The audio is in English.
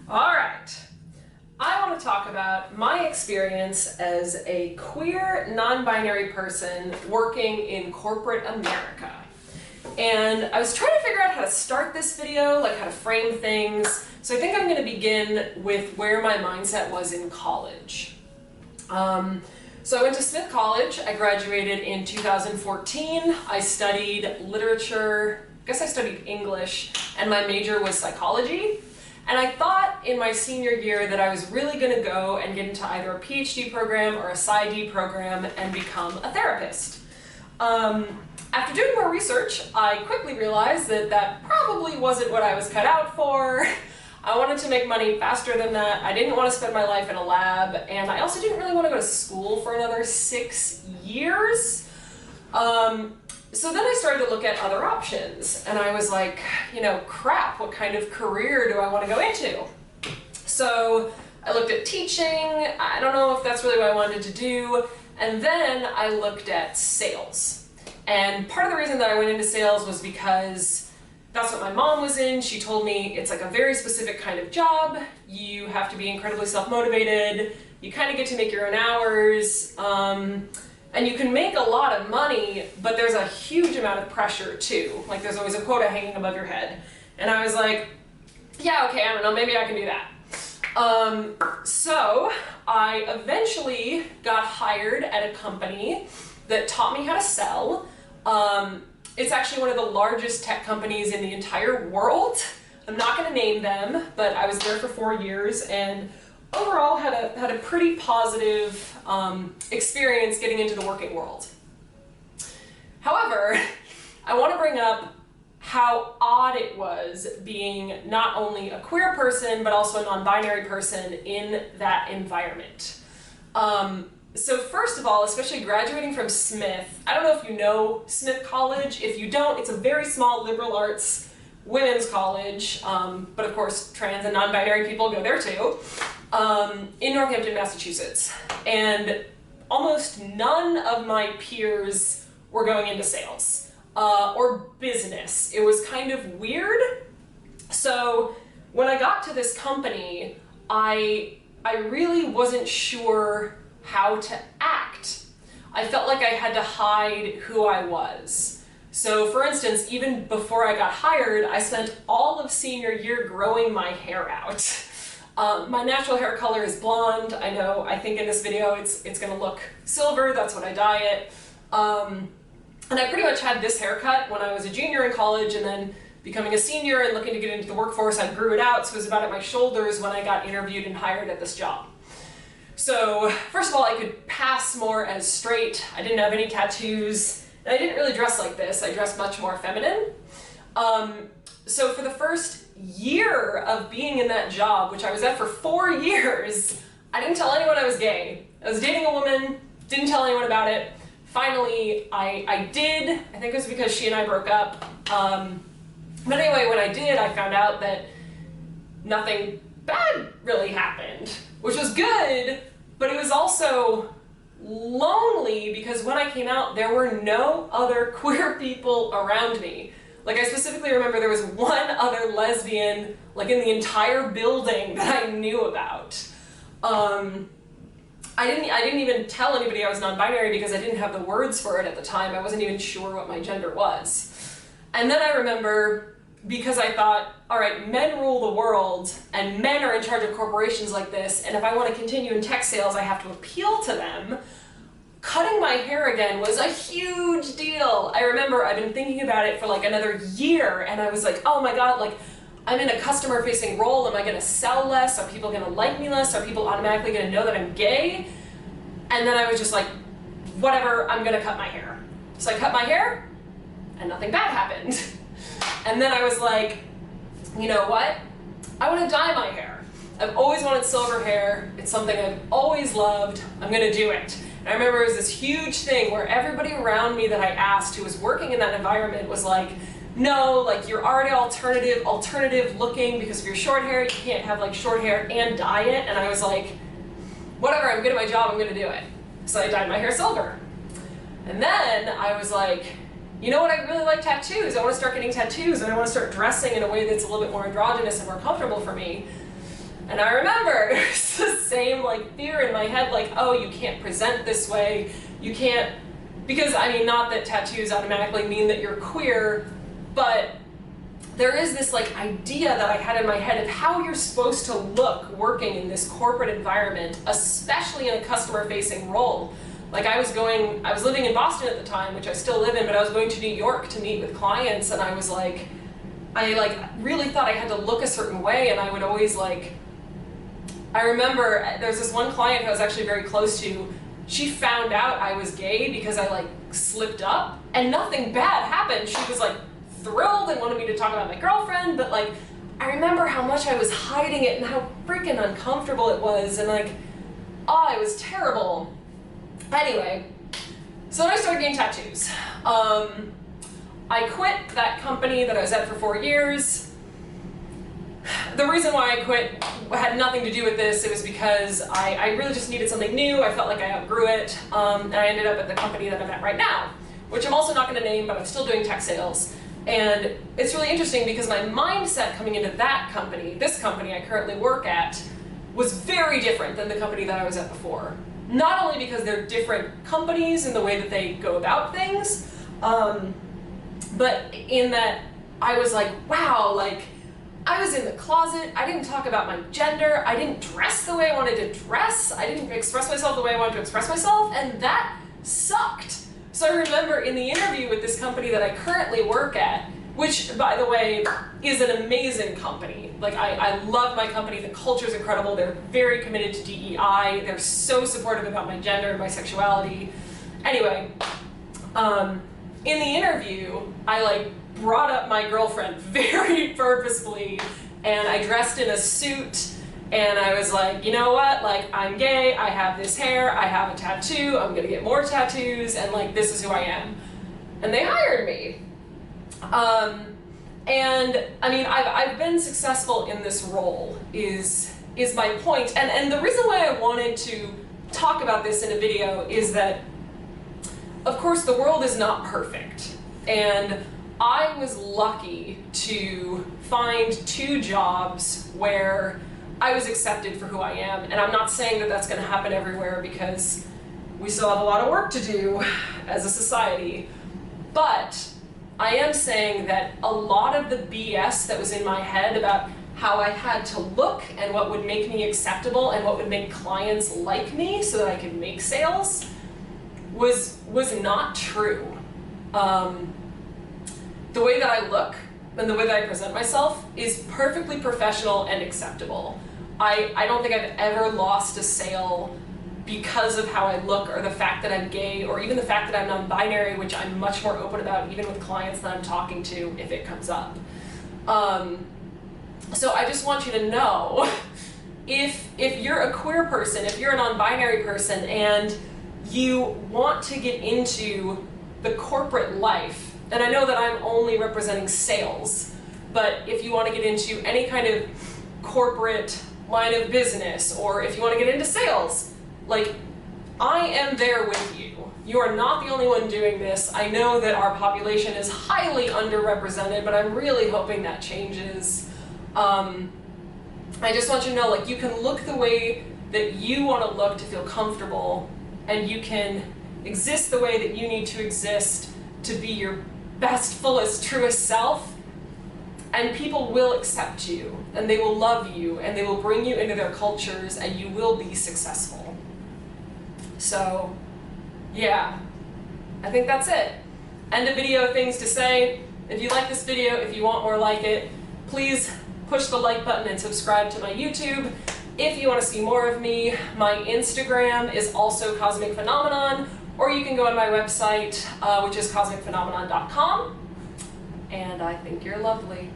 All right. I want to talk about my experience as a queer, non-binary person working in corporate America. And I was trying to figure out how to start this video, like how to frame things. So I think I'm going to begin with where my mindset was in college. So I went to Smith College. I graduated in 2014. I studied literature, I guess I studied English, and my major was psychology. And I thought in my senior year that I was really going to go and get into either a PhD program or a PsyD program and become a therapist. After doing more research, I quickly realized that that probably wasn't what I was cut out for. I wanted to make money faster than that. I didn't want to spend my life in a lab, and I also didn't really want to go to school for another 6 years. So then I started to look at other options, and I was like, crap, what kind of career do I want to go into? So I looked at teaching. I don't know if that's really what I wanted to do. And then I looked at sales. And part of the reason that I went into sales was because that's what my mom was in. She told me it's like a very specific kind of job. You have to be incredibly self-motivated. You kind of get to make your own hours. And you can make a lot of money, but there's a huge amount of pressure too. Like there's always a quota hanging above your head. And I was like, yeah, okay, I don't know, maybe I can do that. So I eventually got hired at a company that taught me how to sell. It's actually one of the largest tech companies in the entire world. I'm not gonna name them, but I was there for 4 years and overall had a pretty positive experience getting into the working world. However, I want to bring up how odd it was being not only a queer person, but also a non-binary person in that environment. So first of all, especially graduating from Smith, I don't know if you know Smith College. If you don't, it's a very small liberal arts women's college, but of course trans and non-binary people go there too, in Northampton, Massachusetts. And almost none of my peers were going into sales or business. It was kind of weird. So when I got to this company, I really wasn't sure how to act. I felt like I had to hide who I was. So for instance, even before I got hired, I spent all of senior year growing my hair out. My natural hair color is blonde. I know, I think in this video it's gonna look silver, that's what I dye it. And I pretty much had this haircut when I was a junior in college, and then becoming a senior and looking to get into the workforce, I grew it out, so it was about at my shoulders when I got interviewed and hired at this job. So first of all, I could pass more as straight. I didn't have any tattoos, and I didn't really dress like this. I dressed much more feminine. So for the first year of being in that job, which I was at for 4 years, I didn't tell anyone I was gay. I was dating a woman, didn't tell anyone about it. Finally, I did. I think it was because she and I broke up. But anyway, when I did, I found out that nothing bad really happened, which was good, but it was also lonely because when I came out, there were no other queer people around me. Like I specifically remember there was one other lesbian like in the entire building that I knew about. I didn't even tell anybody I was non-binary because I didn't have the words for it at the time. I wasn't even sure what my gender was. And then I remember, because I thought, all right, men rule the world and men are in charge of corporations like this, and if I want to continue in tech sales, I have to appeal to them. Cutting my hair again was a huge deal. I remember I've been thinking about it for like another year, and I was like, oh my God, like I'm in a customer facing role. Am I gonna sell less? Are people gonna like me less? Are people automatically gonna know that I'm gay? And then I was just like, whatever, I'm gonna cut my hair. So I cut my hair and nothing bad happened. And then I was like, you know what? I wanna dye my hair. I've always wanted silver hair. It's something I've always loved. I'm gonna do it. And I remember it was this huge thing where everybody around me that I asked who was working in that environment was like, no, like you're already alternative looking because of your short hair. You can't have like short hair and dye it. And I was like, whatever, I'm good at my job, I'm gonna do it. So I dyed my hair silver. And then I was like, you know what, I really like tattoos. I want to start getting tattoos and I want to start dressing in a way that's a little bit more androgynous and more comfortable for me. And I remember there's the same like fear in my head, like, oh, you can't present this way, you can't, because I mean, not that tattoos automatically mean that you're queer, but there is this like idea that I had in my head of how you're supposed to look working in this corporate environment, especially in a customer-facing role. Like I was living in Boston at the time, which I still live in, but I was going to New York to meet with clients, and I was like, I really thought I had to look a certain way, and I would always like, I remember there's this one client who I was actually very close to. She found out I was gay because I like slipped up, and nothing bad happened. She was like thrilled and wanted me to talk about my girlfriend, but like I remember how much I was hiding it and how freaking uncomfortable it was, and like, oh, it was terrible. Anyway, so then I started getting tattoos. I quit that company that I was at for 4 years. The reason why I quit had nothing to do with this. It was because I really just needed something new. I felt like I outgrew it, and I ended up at the company that I'm at right now, which I'm also not going to name, but I'm still doing tech sales. And it's really interesting because my mindset coming into that company, this company I currently work at, was very different than the company that I was at before. Not only because they're different companies in the way that they go about things, but in that I was like, wow, like I was in the closet, I didn't talk about my gender, I didn't dress the way I wanted to dress, I didn't express myself the way I wanted to express myself, and that sucked. So I remember in the interview with this company that I currently work at, which, by the way, is an amazing company. Like, I love my company, the culture's incredible, they're very committed to DEI, they're so supportive about my gender and my sexuality. Anyway, in the interview, I like brought up my girlfriend very purposefully, and I dressed in a suit, and I was like, you know what, like, I'm gay, I have this hair, I have a tattoo, I'm gonna get more tattoos, and like, this is who I am. And they hired me. And I mean, I've been successful in this role, is my point. And the reason why I wanted to talk about this in a video is that, of course, the world is not perfect. And I was lucky to find 2 jobs where I was accepted for who I am. And I'm not saying that that's going to happen everywhere, because we still have a lot of work to do as a society. But I am saying that a lot of the BS that was in my head about how I had to look and what would make me acceptable and what would make clients like me so that I could make sales was not true. The way that I look and the way that I present myself is perfectly professional and acceptable. I don't think I've ever lost a sale because of how I look, or the fact that I'm gay, or even the fact that I'm non-binary, which I'm much more open about even with clients that I'm talking to if it comes up. So I just want you to know, if you're a queer person, if you're a non-binary person, and you want to get into the corporate life, and I know that I'm only representing sales, but if you want to get into any kind of corporate line of business, or if you want to get into sales, like, I am there with you. You are not the only one doing this. I know that our population is highly underrepresented, but I'm really hoping that changes. I just want you to know, like, you can look the way that you want to look to feel comfortable, and you can exist the way that you need to exist to be your best, fullest, truest self, and people will accept you, and they will love you, and they will bring you into their cultures, and you will be successful. So, yeah, I think that's it. End of video, things to say. If you like this video, if you want more like it, please push the like button and subscribe to my YouTube. If you want to see more of me, my Instagram is also Cosmic Phenomenon, or you can go on my website, which is cosmicphenomenon.com. And I think you're lovely.